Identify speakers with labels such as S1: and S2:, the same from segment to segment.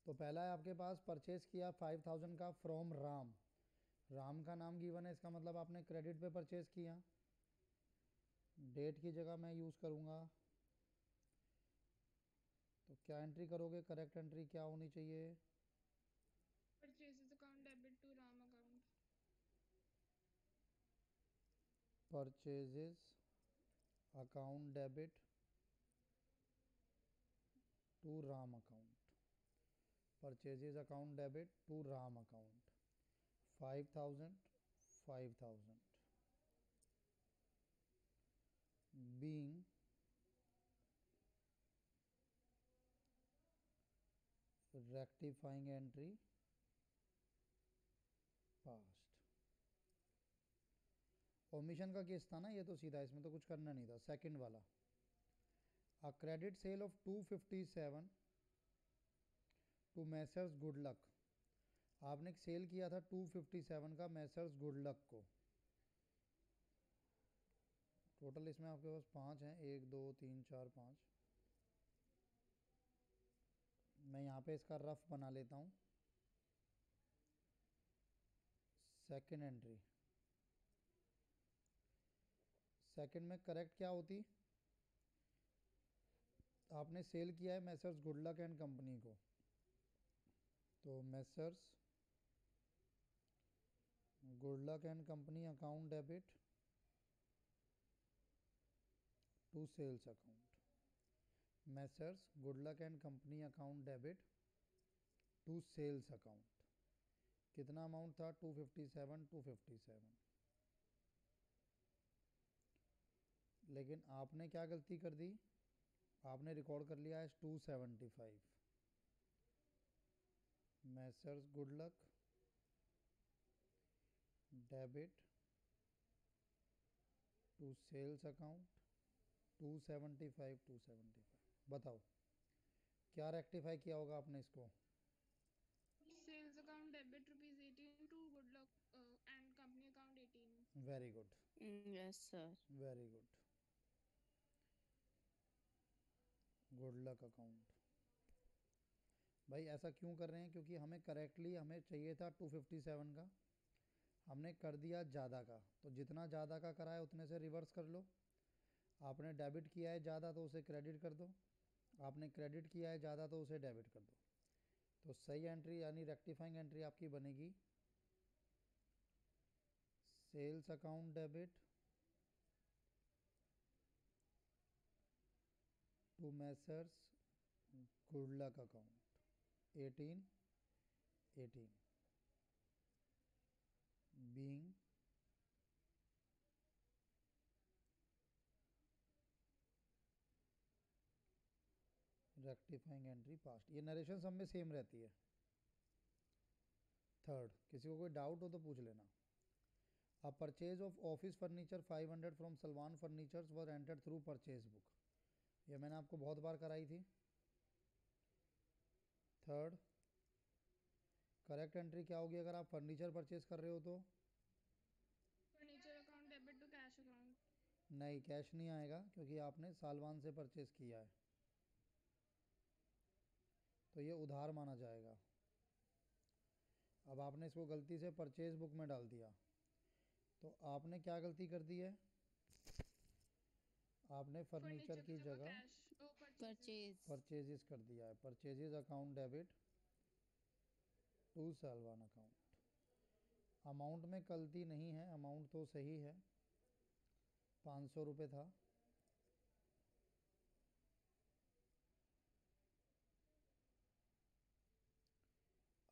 S1: तो पहला है आपके पास परचेज किया 5000 का फ्रॉम राम, राम का नाम गिवन है, इसका मतलब आपने क्रेडिट पे परचेज किया। डेट की जगह मैं यूज़ करूँगा, तो क्या एंट्री करोगे, करेक्ट एंट्री क्या होनी चाहिए?
S2: Purchases account debit to Ram account.
S1: Purchases account debit to Ram account, purchases account debit to Ram account 5000 5000 being rectifying entry past। Omission का केस था ना ये, तो सीधा इसमें तो कुछ करना नहीं था। सेकंड वाला, a credit sale of 257 to messrs good luck, आपने सेल किया था 257 का मैसर्स गुड लक को। टोटल इसमें आपके पास 5 हैं, 1 2 3 4 5। मैं यहाँ पे इसका रफ बना लेता हूँ। सेकंड एंट्री, सेकंड में करेक्ट क्या होती, आपने सेल किया है messrs good luck and company को, तो messrs good luck and company account debit to sales account, messrs good luck and company account debit to sales account. कितना अमाउंट था, 257 257। लेकिन आपने क्या गलती कर दी, आपने रिकॉर्ड कर लिया है 275। Messrs good luck debit to sales account 275 275। बताओ क्या रेक्टिफाई किया होगा आपने इसको?
S2: Sales account debit ₹18 to good luck and company account 18।
S1: Very good,
S3: yes sir.
S1: Very good. Good luck account, भाई ऐसा क्यों कर रहे हैं, क्योंकि हमें करेक्टली हमें चाहिए था 257 का, हमने कर दिया ज़्यादा का, तो जितना ज़्यादा का करा है उतने से रिवर्स कर लो। आपने डेबिट किया है ज़्यादा तो उसे क्रेडिट कर दो, आपने क्रेडिट किया है ज़्यादा तो उसे डेबिट कर दो। तो सही एंट्री यानी रेक्टिफाइंग एंट्री आपकी बनेगी sales account debit to messrs good luck account 18 18 being rectifying entry past. ये नरेशन सब में सेम रहती है। थर्ड, किसी को कोई डाउट हो तो पूछ लेना। A purchase of office furniture 500 from Salman furnitures were entered through purchase book, ये मैंने आपको बहुत बार कराई थी। थर्ड, करेक्ट एंट्री क्या होगी अगर आप फर्नीचर परचेज कर रहे हो तो?
S2: Furniture account debit to cash account.
S1: नहीं, कैश नहीं आएगा क्योंकि आपने सालवान से परचेज किया है, तो ये उधार माना जाएगा। अब आपने इसको गलती से परचेज बुक में डाल दिया, तो आपने क्या गलती कर दी है, आपने फर्नीचर
S2: फर्नीचर की
S1: की
S2: जगह
S1: जगह
S2: कैश परचेजेस।
S3: परचेज।
S1: परचेजेस कर दिया है। Purchases account debit to Salwan account. Amount में गलती नहीं है, अमाउंट तो सही है, 500 रुपये था।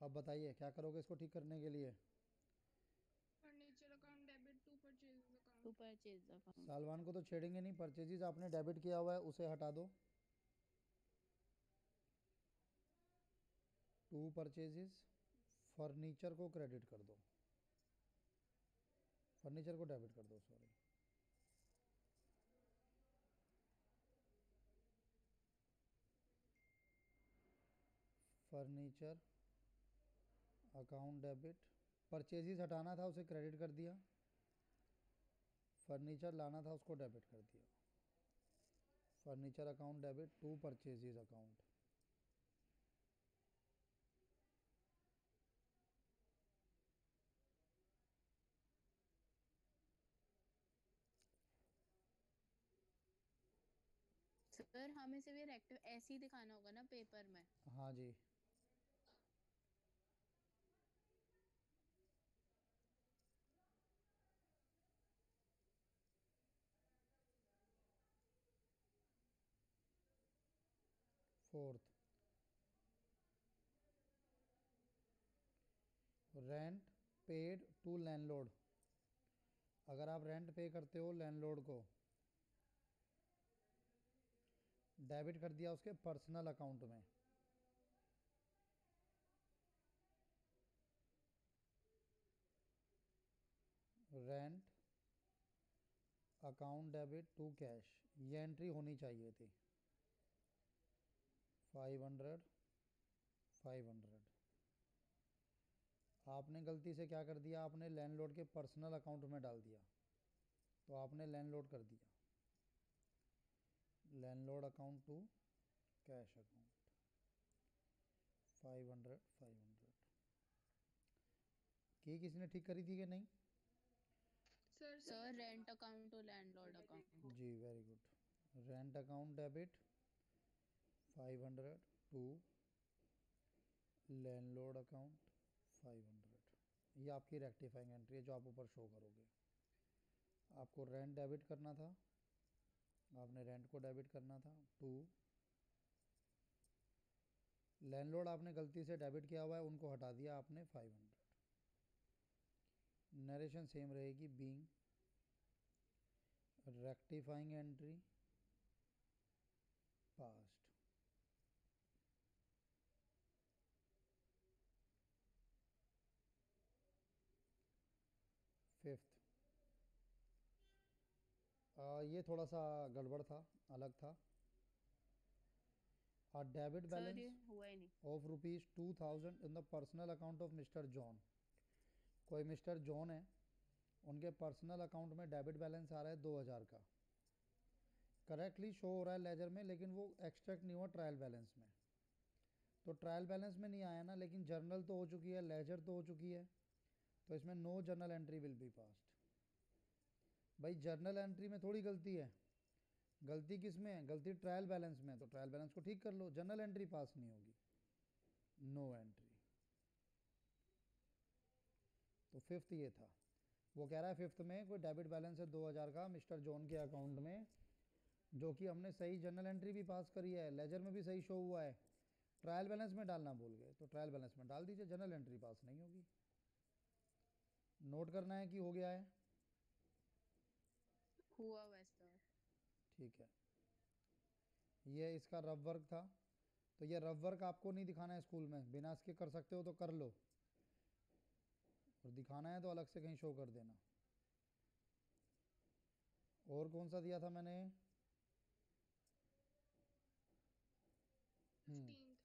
S1: अब बताइए क्या करोगे इसको ठीक करने के लिए?
S2: Furniture account debit to purchases
S3: to
S2: account.
S3: Purchase account.
S1: Salwan को तो छेड़ेंगे नहीं, परचेजेस आपने डेबिट किया हुआ है उसे हटा दो। टू परचेजेस, फर्नीचर को क्रेडिट कर दो, फर्नीचर को डेबिट कर दो, sorry. Furniture account debit, purchases हटाना था उसे क्रेडिट कर दिया, फर्नीचर लाना था उसको डेबिट कर दिया। Furniture account debit to purchases account.
S3: Sir हमें सिर्फ ये रेक्टिव ऐसे ही दिखाना होगा ना पेपर में?
S1: हाँ जी, fourth, rent paid to landlord. अगर आप रेंट पे करते हो लैंडलॉर्ड को, डेबिट कर दिया उसके पर्सनल अकाउंट में, rent account debit to cash, ये एंट्री होनी चाहिए थी। 500 500 आपने गलती से क्या कर दिया, आपने लैंडलॉर्ड के पर्सनल अकाउंट में डाल दिया, तो आपने लैंडलॉर्ड कर दिया, landlord account to cash account. 500 की किसी ने ठीक करी थी कि नहीं?
S3: Sir rent account to landlord account.
S1: जी very good. Rent account debit 500 to landlord account 500। ये आपकी रेक्टिफाइंग एंट्री है जो आप ऊपर शो करोगे। आपको रेंट डेबिट करना था, आपने रेंट को डेबिट करना था टू लैंडलॉर्ड, आपने गलती से डेबिट किया हुआ है, उनको हटा दिया आपने 500। नरेशन सेम रहेगी, being rectifying entry past. Fifth, ये थोड़ा सा गड़बड़ था, अलग था। A debit
S3: सर ये
S1: balance
S3: हुआ ही नहीं।
S1: of rupees 2000 in the personal account of Mr. John। कोई मिस्टर जॉन है, उनके पर्सनल अकाउंट में डेबिट बैलेंस आ रहा है 2000 का, करेक्टली शो हो रहा है लेजर में, लेकिन वो एक्सट्रैक्ट नहीं हुआ ट्रायल बैलेंस में। तो ट्रायल बैलेंस में नहीं आया ना, लेकिन जर्नल तो हो चुकी है, लेजर तो हो चुकी है, तो इसमें no journal entry will be passed. भाई जर्नल एंट्री में थोड़ी गलती है, गलती किस में है? गलती ट्रायल बैलेंस में, तो ट्रायल बैलेंस को ठीक कर लो, जर्नल एंट्री पास नहीं होगी, नो एंट्री। तो फिफ्थ ये था। वो कह रहा है फिफ्थ में कोई डेबिट बैलेंस है 2000 का मिस्टर जॉन के अकाउंट में, जो कि हमने सही जर्नल एंट्री भी पास करी है, लेजर में भी सही शो हुआ है, ट्रायल बैलेंस में डालना भूल गए, तो ट्रायल बैलेंस में डाल दीजिए, जर्नल एंट्री पास नहीं होगी। नोट करना है कि हो गया है?
S3: हुआ हुआ है सर।
S1: ठीक है, ये इसका रफ वर्क था। तो ये रफ वर्क आपको नहीं दिखाना है स्कूल में, बिना इसके कर सकते हो तो कर लो, और दिखाना है तो अलग से कहीं शो कर देना। और कौन सा दिया था मैंने?
S2: 15th।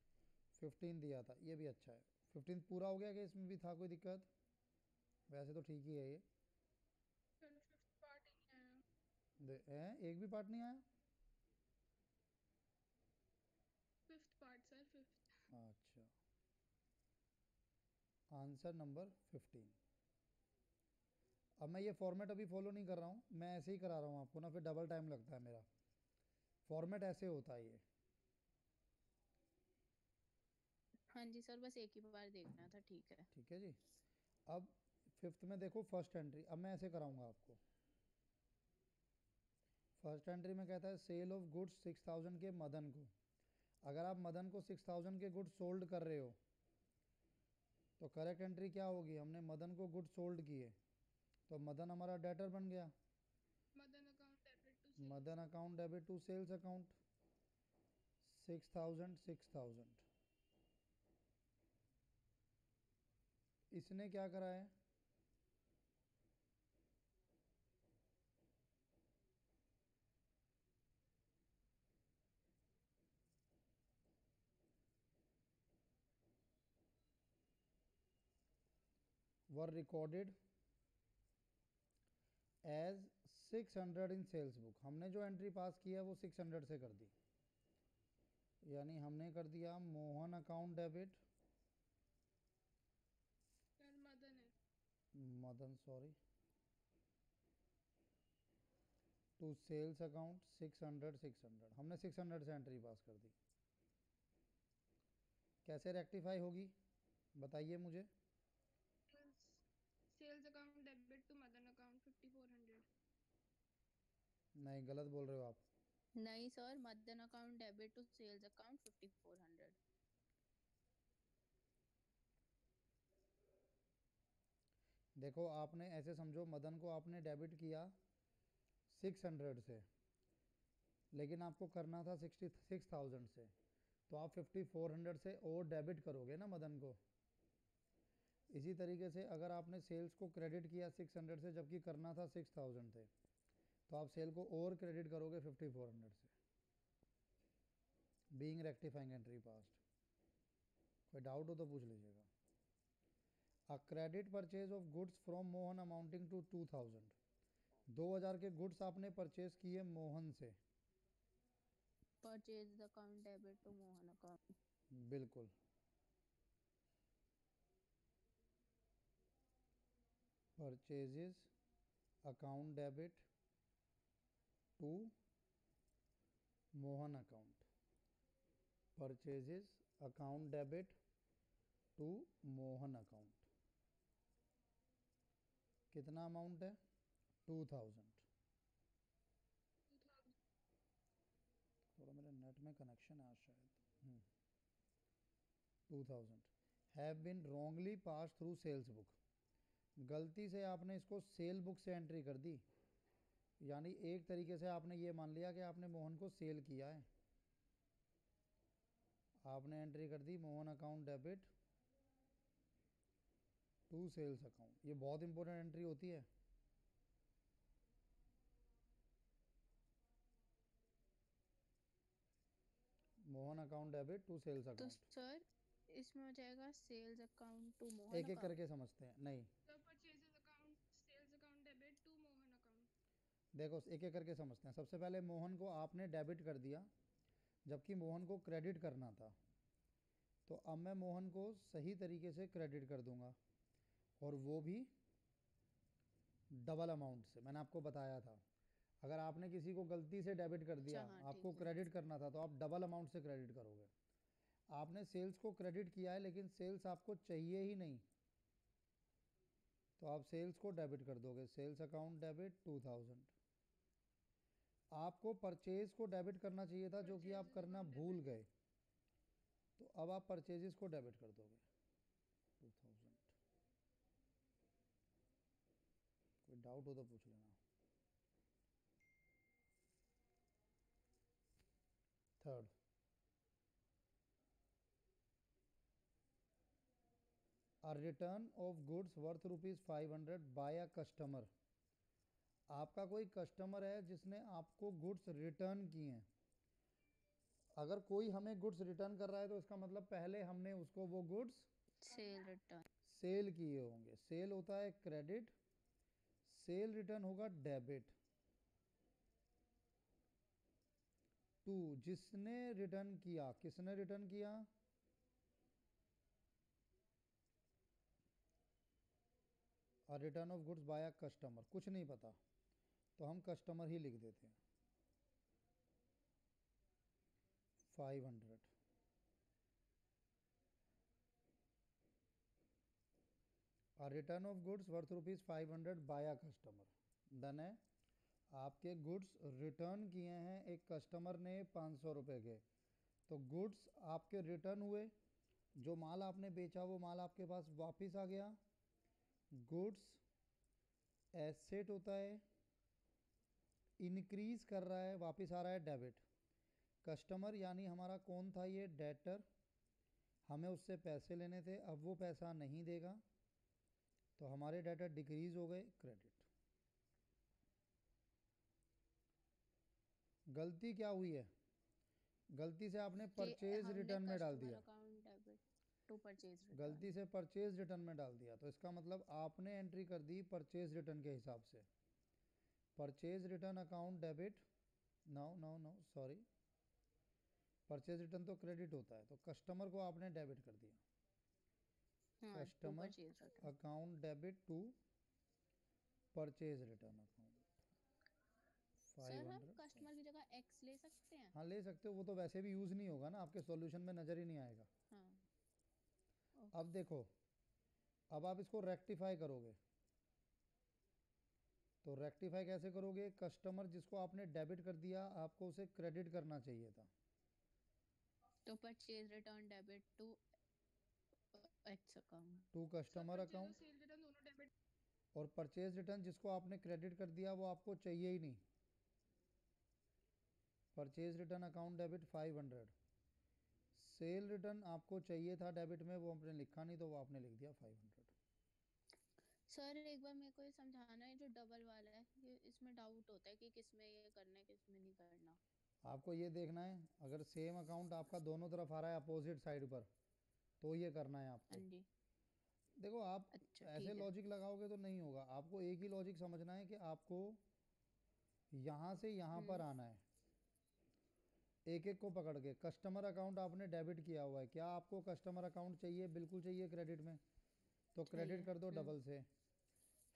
S1: 15 दिया था, ये भी अच्छा है। 15 पूरा हो गया कि इसमें भी था कोई दिक्कत? वैसे तो ठीक ही है ये।
S2: सर फिफ्थ पार्ट ही नहीं आया।
S1: एक भी पार्ट नहीं आया?
S2: Fifth part sir, fifth.
S1: अच्छा, आंसर नंबर 15। अब मैं ये फॉर्मेट अभी फॉलो नहीं कर रहा हूँ, मैं ऐसे ही करा रहा हूँ आपको ना, फिर डबल टाइम लगता है मेरा। फॉर्मेट ऐसे होता है ये।
S3: हाँ जी सर, बस एक ही बार देखना था, ठीक है।
S1: ठीक है जी। अब फिफ्थ में देखो फर्स्ट एंट्री, अब मैं ऐसे कराऊंगा आपको। फर्स्ट एंट्री में कहता है सेल ऑफ गुड्स 6000 के मदन को। अगर आप मदन को 6000 के गुड्स सोल्ड कर रहे हो, तो करेक्ट एंट्री क्या होगी? हमने मदन को गुड्स सोल्ड किए, तो मदन हमारा डेटर बन गया,
S2: Madan account debit to sales.
S1: Madan account debit to sales account 6000। इसने क्या करा है? Were recorded as 600 in sales book. हमने जो एंट्री पास की है वो 600 से कर दी, यानी हमने कर दिया Mohan account debit,
S2: sir Madan है।
S1: Madan sorry, to sales account 600 600, हमने 600 से एंट्री पास कर दी। कैसे रेक्टिफाई होगी बताइए मुझे।
S2: Sales account debit to Madan account 5400।
S1: नहीं, गलत बोल रहे हो आप।
S3: नहीं sir, Madan account debit to sales account 5400।
S1: देखो आपने ऐसे समझो, मदन को आपने डेबिट किया 600 से, लेकिन आपको करना था 66,000 से, तो आप 5400 से और डेबिट करोगे ना मदन को। इसी तरीके से अगर आपने सेल्स को क्रेडिट किया 600 से जबकि करना था 6000 से, तो आप सेल को और क्रेडिट करोगे 5400 से। Being rectifying entry past. कोई डाउट हो तो पूछ लीजिएगा। A credit purchase of goods from Mohan amounting to 2000, 2000 के गुड्स आपने परचेज किए मोहन से।
S3: Purchase account debit to Mohan account.
S1: बिल्कुल। Purchases account debit to Mohan account. Purchases account debit to Mohan account. कितना अमाउंट है? 2000। थोड़ा मेरे नेट में कनेक्शन है आज शायद। 2000 have been wrongly pass through sales book, गलती से आपने इसको सेल बुक से एंट्री कर दी, यानी एक तरीके से आपने ये मान लिया कि आपने मोहन को सेल किया है। आपने एंट्री कर दी Mohan account debit to sales account. ये बहुत इंपॉर्टेंट एंट्री होती है। Mohan account debit to sales
S3: तो
S1: अकाउंट।
S3: सर इसमें हो जाएगा सेल्स अकाउंट टू मोहन
S1: एक एक
S3: अकाउंट।
S1: करके समझते हैं। नहीं,
S2: तो purchases account sales account debit to Mohan account.
S1: देखो एक एक करके समझते हैं। सबसे पहले मोहन को आपने डेबिट कर दिया जबकि मोहन को क्रेडिट करना था, तो अब मैं मोहन को सही तरीके से क्रेडिट कर दूंगा, और वो भी डबल अमाउंट से। मैंने आपको बताया था, अगर आपने किसी को गलती से डेबिट कर दिया,
S3: हाँ
S1: आपको
S3: ठीक है।
S1: क्रेडिट करना था, तो आप डबल अमाउंट से क्रेडिट करोगे। आपने सेल्स को क्रेडिट किया है लेकिन सेल्स आपको चाहिए ही नहीं, तो आप सेल्स को डेबिट कर दोगे। Sales account debit 2000। आपको परचेज को डेबिट करना चाहिए था जो कि आप करना भूल गए, तो अब आप परचेजेस को डेबिट कर दोगे 2000। कोई डाउट हो तो पूछ लेना। Third, a return of goods worth ₹500 by a customer. आपका कोई कस्टमर है जिसने आपको गुड्स रिटर्न किए हैं। अगर कोई हमें गुड्स रिटर्न कर रहा है तो इसका मतलब पहले हमने उसको वो गुड्स
S3: सेल रिटर्न।
S1: सेल किए होंगे। सेल होता है क्रेडिट, सेल रिटर्न होगा डेबिट। टू, जिसने रिटर्न किया, किसने रिटर्न किया? और return of goods by customer, कुछ नहीं पता तो हम कस्टमर ही लिख देते हैं। 500। और return of goods worth ₹500 by customer. Done है। आपके गुड्स रिटर्न किए हैं एक कस्टमर ने 500 रुपये के, तो गुड्स आपके रिटर्न हुए, जो माल आपने बेचा वो माल आपके पास वापस आ गया। गुड्स एसेट होता है, इंक्रीज कर रहा है, वापस आ रहा है डेबिट। कस्टमर यानी हमारा कौन था? ये डेटर। हमें उससे पैसे लेने थे, अब वो पैसा नहीं देगा, तो हमारे डेटर डिक्रीज हो गए, क्रेडिट। गलती क्या हुई है? गलती से आपने
S3: कि
S1: परचेज
S3: हमने
S1: रिटर्न में डाल
S3: कस्टमर
S1: दिया।
S3: Account debit to purchase return.
S1: गलती से परचेज रिटर्न में डाल दिया, तो इसका मतलब आपने एंट्री कर दी परचेज रिटर्न के हिसाब से। Purchase return account debit, no no no sorry, purchase return तो क्रेडिट होता है, तो कस्टमर को आपने डेबिट कर दिया।
S3: हाँ, to
S1: customer
S3: purchase return.
S1: Account debit to purchase return account
S3: sir हम
S1: 500।
S3: कस्टमर की जगह एक्स ले सकते हैं?
S1: हाँ ले सकते हो, वो तो वैसे भी यूज़ नहीं होगा ना, आपके सॉल्यूशन में नज़र ही नहीं आएगा।
S3: हाँ
S1: अब देखो, अब आप इसको रेक्टिफाई करोगे, तो रेक्टिफाई कैसे करोगे? कस्टमर जिसको आपने डेबिट कर दिया, आपको उसे क्रेडिट करना चाहिए था।
S3: तो purchase return debit to x account.
S1: To
S2: sir
S1: customer
S2: purchase और
S1: अकाउंट,
S2: सेल रिटर्न दोनों डेबिट।
S1: और परचेज रिटर्न जिसको आपने क्रेडिट कर दिया वो आपको चाहिए ही नहीं। Purchase return account debit 500। Cell return आपको चाहिए था डेबिट में, वो आपने लिखा नहीं तो वो आपने लिख दिया 500।
S3: सर एक बार मेरे को ये समझाना है, जो डबल वाला है ये, इसमें डाउट होता है कि किस में ये करना है किस में नहीं करना।
S1: आपको ये देखना है, अगर सेम अकाउंट आपका दोनों तरफ आ रहा है अपोजिट साइड पर, तो ये करना है
S3: हाँ
S1: आपको।
S3: जी।
S1: देखो आप
S3: अच्छा
S1: ऐसे
S3: ठीक है।
S1: लॉजिक लगाओगे तो नहीं होगा, आपको एक ही लॉजिक समझना है कि आपको यहाँ से यहाँ पर आना है, एक एक को पकड़ के। कस्टमर अकाउंट आपने डेबिट किया हुआ है, क्या आपको कस्टमर अकाउंट चाहिए? बिल्कुल चाहिए क्रेडिट में, तो क्रेडिट
S3: चाहिए।
S1: कर दो डबल से।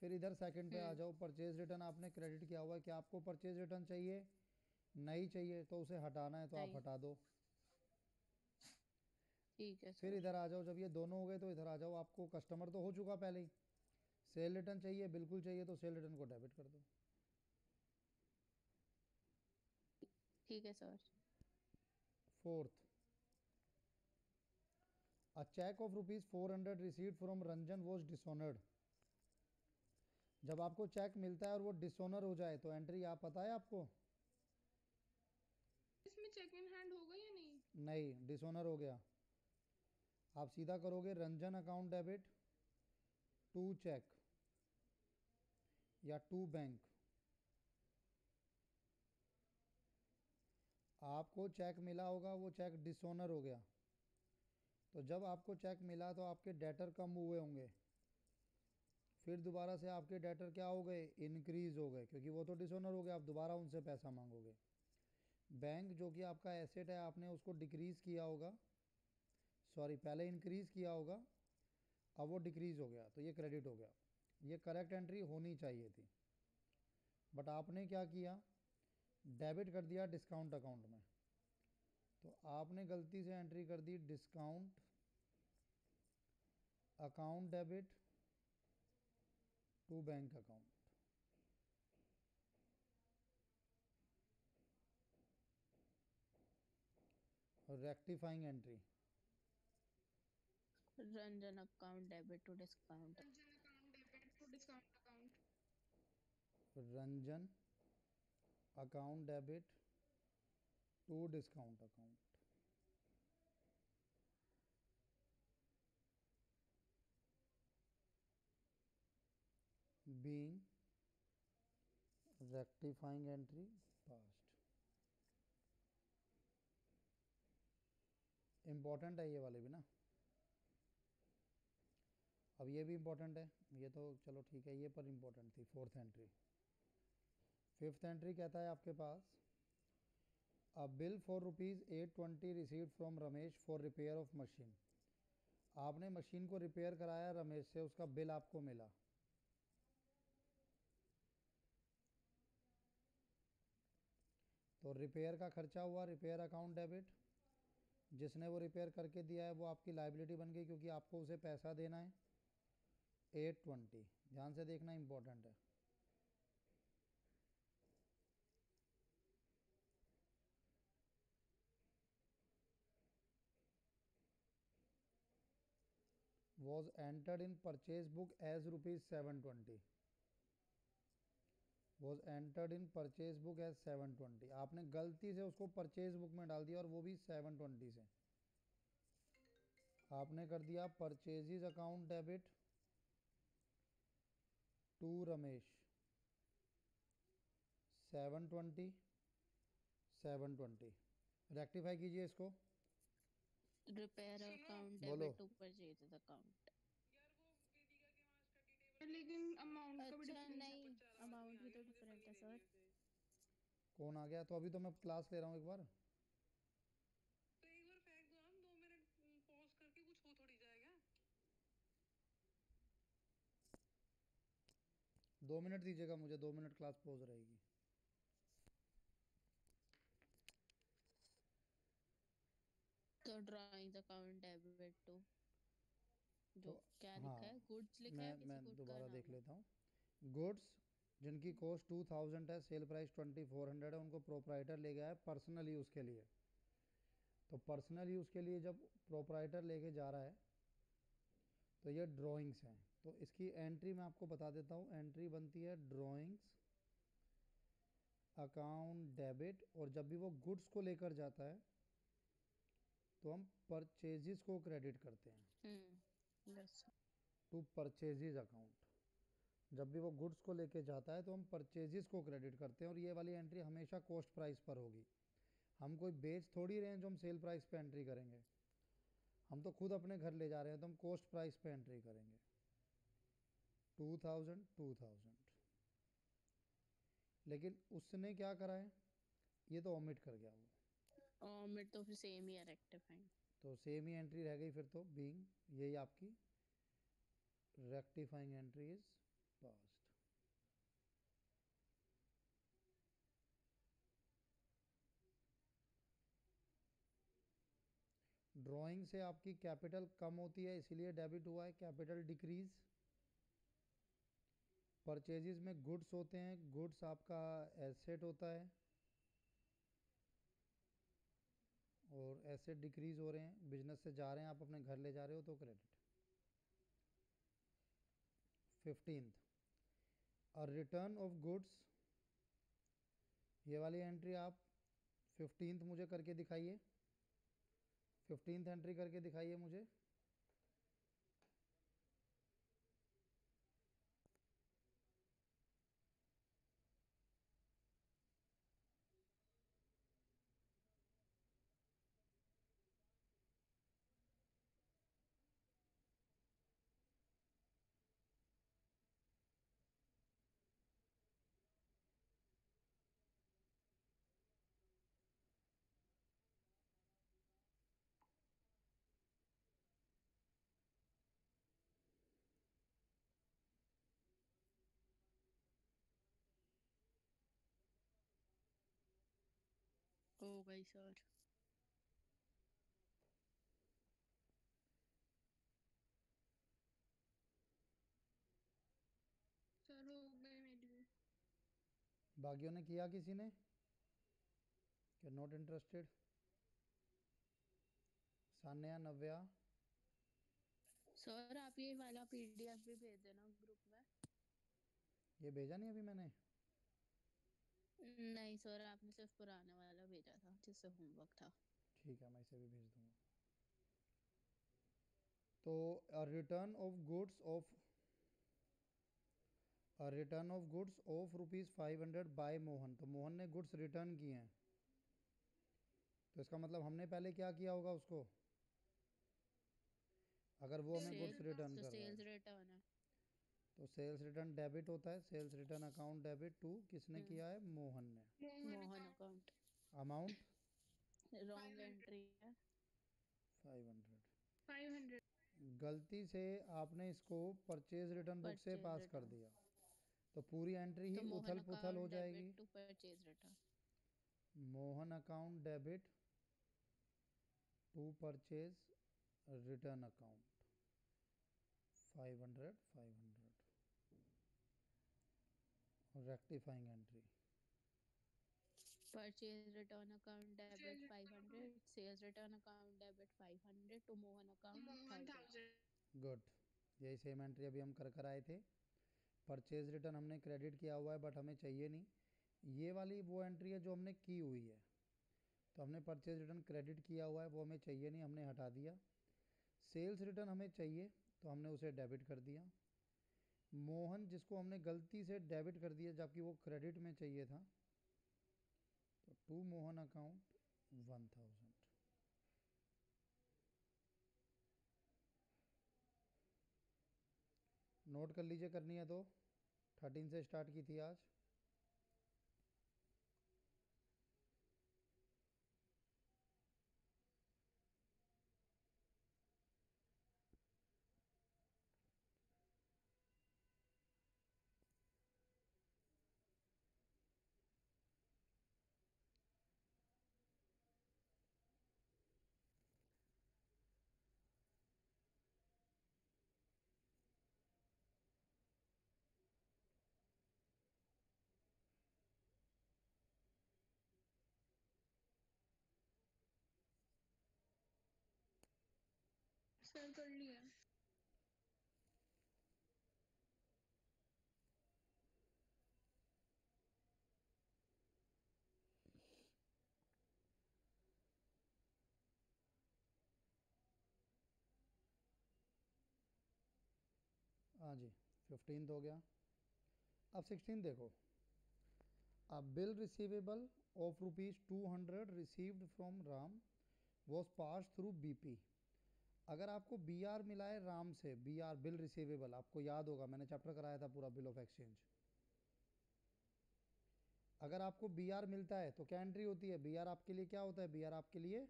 S1: फिर इधर सेकंड पे आ
S3: हम्म।
S1: जाओ, परचेज रिटर्न आपने क्रेडिट किया हुआ है, क्या आपको परचेज रिटर्न चाहिए? नहीं चाहिए, तो उसे हटाना है तो आप
S3: नहीं।
S1: हटा दो।
S3: ठीक है
S1: फिर
S3: सर।
S1: इधर आ जाओ, जब ये दोनों हो गए तो इधर आ जाओ, आपको कस्टमर तो हो चुका पहले ही। सेल रिटर्न चाहिए? बिल्कुल चाहिए, तो सेल रिटर्न को डेबिट कर दो।
S3: ठीक है sir.
S1: Fourth, a cheque of ₹400 received from Ranjan was dishonoured. जब आपको चेक मिलता है और वो डिसऑनर हो जाए तो एंट्री आप पता है आपको?
S2: इसमें चेक इन हैंड होगा या नहीं?
S1: नहीं, डिसऑनर हो गया। आप सीधा करोगे Ranjan account debit to cheque या टू बैंक। आपको चेक मिला होगा, वो चेक डिसऑनर हो गया, तो जब आपको चेक मिला तो आपके डेटर कम हुए होंगे, फिर दोबारा से आपके डेटर क्या हो गए? इंक्रीज हो गए, क्योंकि वो तो डिसऑनर हो गया, आप दोबारा उनसे पैसा मांगोगे। बैंक जो कि आपका एसेट है, आपने उसको डिक्रीज किया होगा, सॉरी पहले इंक्रीज किया होगा, अब वो डिक्रीज हो गया तो ये क्रेडिट हो गया। ये करेक्ट एंट्री होनी चाहिए थी, बट आपने क्या किया? डेबिट कर दिया डिस्काउंट अकाउंट में, तो आपने गलती से एंट्री कर दी discount account debit to bank account. Rectifying entry,
S3: Ranjan account debit to discount.
S2: Ranjan account debit to discount account.
S1: Ranjan account debit to discount account. Being rectifying entry past. Important है ये वाले भी ना, अब ये भी इम्पोर्टेंट है, ये तो चलो ठीक है, ये पर इम्पोर्टेंट थी फोर्थ एंट्री। फिफ्थ एंट्री कहता है आपके पास, a bill for ₹820 received from Ramesh for repair of machine. आपने मशीन को रिपेयर कराया रमेश से, उसका बिल आपको मिला, तो रिपेयर का खर्चा हुआ, रिपेयर अकाउंट डेबिट। जिसने वो रिपेयर करके दिया है वो आपकी लाइबिलिटी बन गई, क्योंकि आपको उसे पैसा देना है 820। ध्यान से देखना, इंपॉर्टेंट है। was entered in purchase book as ₹720। was entered in purchase book as 720। आपने गलती से उसको परचेज बुक में डाल दिया, और वो भी 720 से। आपने कर दिया purchases account debit to Ramesh 720 720। Rectify कीजिए इसको,
S3: रिपेयर
S2: सुनो
S3: अकाउंट
S1: बोलो।
S3: Debit to purchase account.
S2: यार, वो वेदिका के वहाँ स्टडी टेबल, लेकिन अमाउंट का भी
S3: अच्छा
S2: डिफरेंस है।
S3: नहीं,
S2: चल आवाज नहीं
S3: अमाउंट
S2: आ
S3: भी
S2: रही,
S3: तो
S2: मुझे
S3: डिफरेंट
S2: सुनी
S3: है
S2: नहीं रही
S3: सर।
S2: है फिर।
S1: कौन आ गया? तो अभी तो मैं क्लास ले रहा हूँ एक बार।
S2: तो एक बार फेंक दो ना, 2 मिनट पॉज करके, कुछ हो थोड़ी जाएगा।
S1: 2 मिनट दीजिएगा मुझे, 2 मिनट क्लास पॉज रहेगी।
S3: ड्राइंग्स अकाउंट डेबिट टू, जो
S1: तो
S3: क्या
S1: हाँ,
S3: लिखा है, गुड्स लिखा है, किसी
S1: मैं
S3: गुड का
S1: दोबारा देख
S3: नाम है।
S1: लेता हूँ। गुड्स जिनकी कॉस्ट 2000 है, सेल प्राइस 2400 है, उनको प्रोप्राइटर ले गया है पर्सनल यूज़ के लिए। तो पर्सनल यूज़ के लिए जब प्रोप्राइटर लेके जा रहा है तो ये ड्राइंग्स हैं। तो इसकी एंट्री मैं आपको बता देता हूँ। एंट्री बनती है ड्राइंग्स अकाउंट डेबिट, और जब भी वो गुड्स को लेकर जाता है तो हम परचेजेस को क्रेडिट करते हैं
S3: यस।
S1: To purchases account. जब भी वो गुड्स को लेके जाता है तो हम परचेजेस को क्रेडिट करते हैं, और ये वाली एंट्री हमेशा कॉस्ट प्राइस पर होगी। हम कोई बेच थोड़ी रहे हैं जो हम सेल प्राइस पे एंट्री करेंगे। हम तो खुद अपने घर ले जा रहे हैं, तो हम कॉस्ट प्राइस पे एंट्री करेंगे। 2000। लेकिन उसने क्या करा है, ये तो ओमिट कर गया वो।
S3: और मेरे तो फिर सेम ही है, रेक्टिफाइंग।
S1: तो सेम ही एंट्री रह गई फिर तो, बीइंग यही आपकी rectifying entry is past. Drawing से आपकी कैपिटल कम होती है, इसीलिए डेबिट हुआ है, कैपिटल डिक्रीज। परचेजेस में गुड्स होते हैं, गुड्स आपका एसेट होता है, और एसेट डिक्रीज हो रहे हैं, बिजनेस से जा रहे हैं, आप अपने घर ले जा रहे हो तो credit. 15th, a return of goods. ये वाली एंट्री आप 15th मुझे करके दिखाइए। 15th एंट्री करके दिखाइए मुझे।
S3: ओ भाई सर।
S2: सर हो गई मेरी भी।
S1: बाकियों ने किया किसी ने, कि not interested? Sanya, Navya?
S3: Sir आप ये वाला पीडीएफ भी भेज देना ग्रुप में।
S1: ये भेजा नहीं अभी मैंने?
S3: नहीं सर, आपने सिर्फ पुराना वाला भेजा था जिससे होमवर्क था।
S1: ठीक है, मैं इसे भी भेज दूंगा। तो return of goods of ₹500 by Mohan. तो मोहन ने गुड्स रिटर्न किए हैं, तो इसका मतलब हमने पहले क्या किया होगा उसको, अगर वो हमें गुड्स
S3: सेल,
S1: रिटर्न
S3: तो
S1: कर रहा
S3: सेल्स
S1: है।
S3: रिटर्न है।
S1: तो सेल्स रिटर्न डेबिट होता है, sales return account debit to, किसने
S3: हम्म
S1: किया है, मोहन ने।
S3: Mohan account.
S1: Amount
S3: wrong
S2: 500।
S3: Entry है।
S1: 500।
S2: 500।
S1: गलती से आपने इसको परचेज रिटर्न बुक से
S3: परचेज
S1: पास कर
S3: रिटर्न,
S1: दिया, तो पूरी एंट्री ही
S3: तो मोहन
S1: उथल पुथल हो
S3: अकाउंट डेबिट
S1: जाएगी।
S3: To purchase return.
S1: Mohan account debit to purchase return account 500। Rectifying entry
S3: purchase return account debit 500, sales return account debit 500 to Mohan account
S2: Mohan
S3: 1000।
S2: 1000।
S1: Good. यही सेम एंट्री अभी हम कर आए थे। परचेज रिटर्न हमने क्रेडिट किया हुआ है, बट हमें चाहिए नहीं। ये वाली वो एंट्री है जो हमने की हुई है, तो हमने परचेज रिटर्न क्रेडिट किया हुआ है, वो हमें चाहिए नहीं, हमने हटा दिया। सेल्स रिटर्न हमें चाहिए, तो हमने उसे डेबिट कर दिया। मोहन जिसको हमने गलती से डेबिट कर दिया जबकि वो क्रेडिट में चाहिए था, तो टू मोहन अकाउंट 1000। नोट कर लीजिए, करनी है तो 13 से स्टार्ट की थी आज।
S2: सर कर लिया है।
S1: हाँ जी 15th हो गया। अब 16 देखो, A bill receivable of rupees 200 received from Ram was passed through BP। अगर आपको BR मिला है राम से, BR बिल रिसीवेबल, आपको याद होगा मैंने चैप्टर कराया था पूरा बिल ऑफ एक्सचेंज। अगर आपको BR मिलता है तो क्या एंट्री होती है? BR आपके लिए क्या होता है? BR आपके लिए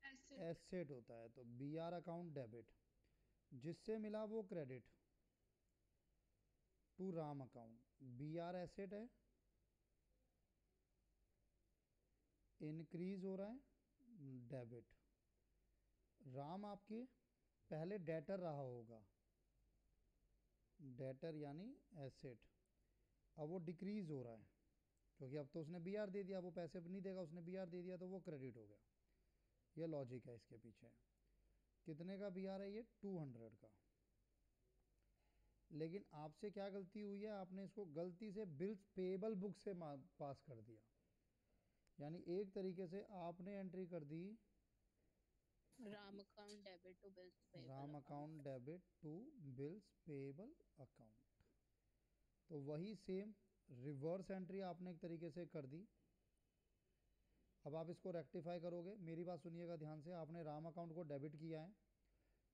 S2: एसेट।
S1: एसेट होता है। तो BR अकाउंट डेबिट, जिससे मिला वो credit to Ram account. BR asset है, इंक्रीज हो रहा है डेबिट। राम आपके पहले डेटर रहा होगा, डेटर यानी एसेट, अब वो डिक्रीज हो रहा है क्योंकि अब तो उसने BR दे दिया, वो पैसे नहीं देगा, उसने BR दे दिया तो वो क्रेडिट हो गया। ये लॉजिक है इसके पीछे। कितने का BR है ये? 200 का। लेकिन आपसे क्या गलती हुई है? आपने इसको गलती से बिल्स पेएबल बुक से पास कर दिया, यानी एक तरीके से आपने एंट्री कर दी
S3: Ram account debit to bills payable
S1: Ram account debit to bills payable account. तो वही सेम रिवर्स एंट्री आपने एक तरीके से कर दी। अब आप इसको रेक्टिफाई करोगे, मेरी बात सुनिएगा ध्यान से। आपने राम अकाउंट को डेबिट किया है,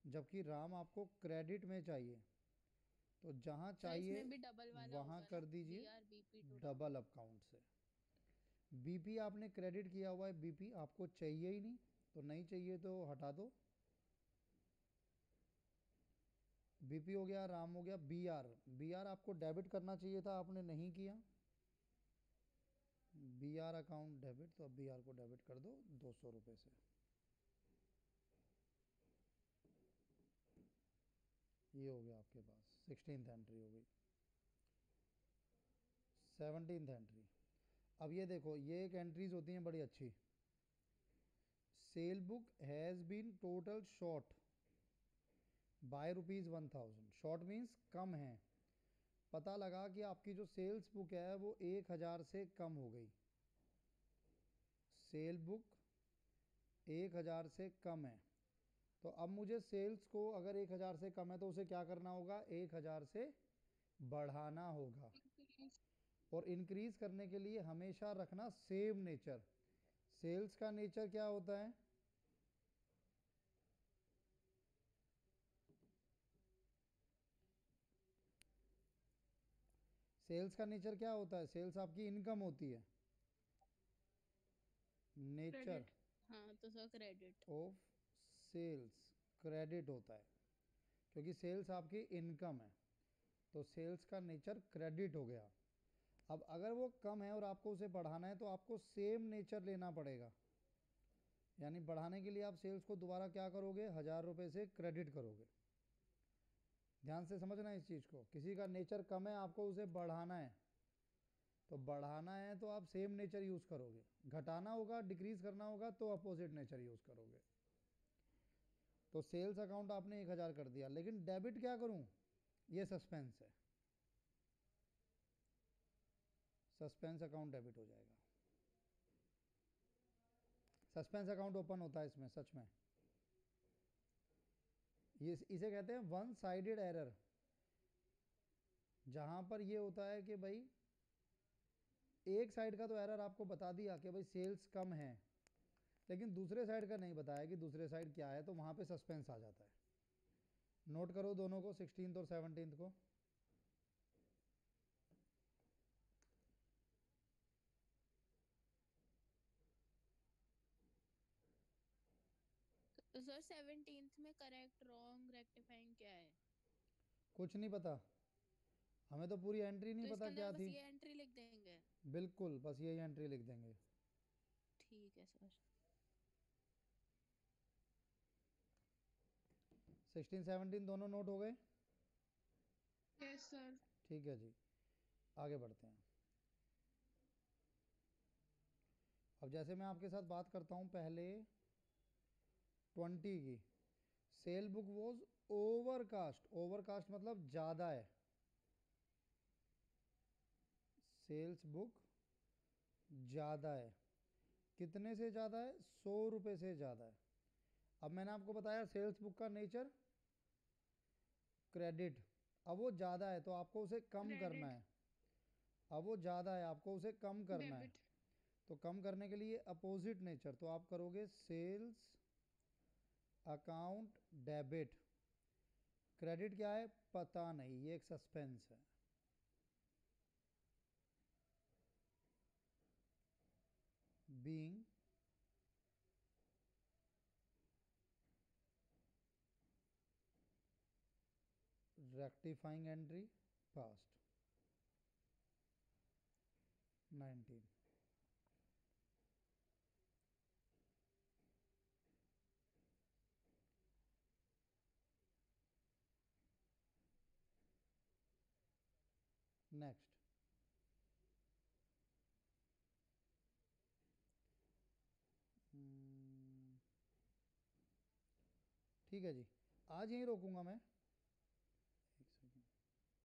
S1: जबकि राम आपको क्रेडिट में चाहिए, तो जहाँ
S3: सर
S1: चाहिए
S3: इसमें भी डबल वाला
S1: वहाँ
S3: होगा
S1: कर
S3: ना,
S1: दीजिए
S3: BR BP to Ram.
S1: Double account से। BP आपने क्रेडिट किया हुआ है, BP आपको चाहिए ही नहीं, तो नहीं चाहिए तो हटा दो। BP हो गया, राम हो गया। BR आपको डेबिट करना चाहिए था, आपने नहीं किया। BR अकाउंट डेबिट, तो अब BR को डेबिट कर दो 200 रुपये से। ये हो गया आपके पास 16th एंट्री हो गई। 17th entry. अब ये देखो, ये एक एंट्रीज होती हैं बड़ी अच्छी। Sale book has been total short by ₹1000। Short means कम है। पता लगा कि आपकी जो सेल्स बुक है वो 1000 से कम हो गई। सेल बुक 1000 से कम है, तो अब मुझे सेल्स को अगर 1000 से कम है तो उसे क्या करना होगा? 1000 से बढ़ाना होगा। और इंक्रीज करने के लिए हमेशा रखना सेम नेचर। सेल्स का नेचर क्या होता है? सेल्स का नेचर क्या होता है? सेल्स आपकी इनकम होती है। Nature
S2: credit.
S3: हाँ तो sir credit.
S1: Of sales credit होता है, क्योंकि सेल्स आपकी इनकम है, तो सेल्स का नेचर क्रेडिट हो गया। अब अगर वो कम है और आपको उसे बढ़ाना है तो आपको सेम नेचर लेना पड़ेगा, यानी बढ़ाने के लिए आप सेल्स को दोबारा क्या करोगे? 1000 रुपये से क्रेडिट करोगे। ध्यान से समझना इस चीज़ को। किसी का नेचर कम है, आपको उसे बढ़ाना है, तो बढ़ाना है तो आप सेम नेचर यूज़ करोगे। घटाना होगा, डिक्रीज करना होगा तो अपोजिट नेचर यूज़ करोगे। तो सेल्स अकाउंट आपने 1000 कर दिया, लेकिन डेबिट क्या करूं? ये सस्पेंस है। सस्पेंस अकाउंट डेबिट हो जाएगा। सस्पेंस अकाउंट ओपन होता है इसमें सच में। ये इसे कहते हैं वन साइडेड एरर, जहां पर ये होता है कि भाई एक साइड का तो एरर आपको बता दिया कि भाई सेल्स कम है, लेकिन दूसरे साइड का नहीं बताया कि दूसरे साइड क्या है, तो वहां पे सस्पेंस आ जाता है। नोट करो दोनों को, 16th और 17th को।
S3: तो सर 17th में करेक्ट रॉन्ग रेक्टिफाइंग क्या है?
S1: कुछ नहीं पता, हमें तो पूरी एंट्री नहीं
S3: तो इसके
S1: पता
S3: अंदर
S1: क्या
S3: बस
S1: थी।
S3: ये एंट्री लिख देंगे?
S1: बिल्कुल, बस यही एंट्री लिख देंगे।
S3: ठीक है सर।
S1: 16 17 दोनों नोट हो गए?
S2: Yes sir.
S1: ठीक है जी, आगे बढ़ते हैं। अब जैसे मैं आपके साथ बात करता हूं पहले 20 की, cell book was overcast, overcast मतलब ज़्यादा है, सेल्स बुक ज़्यादा है, कितने से ज़्यादा है, 100 रुपये से ज़्यादा है। अब मैंने आपको बताया सेल्स बुक का नेचर क्रेडिट, अब वो ज़्यादा है तो आपको उसे कम करना
S2: क्रेडिट,
S1: है, अब वो ज़्यादा है आपको उसे कम करना है,
S2: डेबिट,
S1: तो कम करने के लिए अपोजिट नेचर, तो आप करोगे सेल्स अकाउंट डेबिट। क्रेडिट क्या है पता नहीं, ये एक सस्पेंस है। Being rectifying entry past 19। Next, ठीक है जी, आज यहीं रोकूंगा मैं।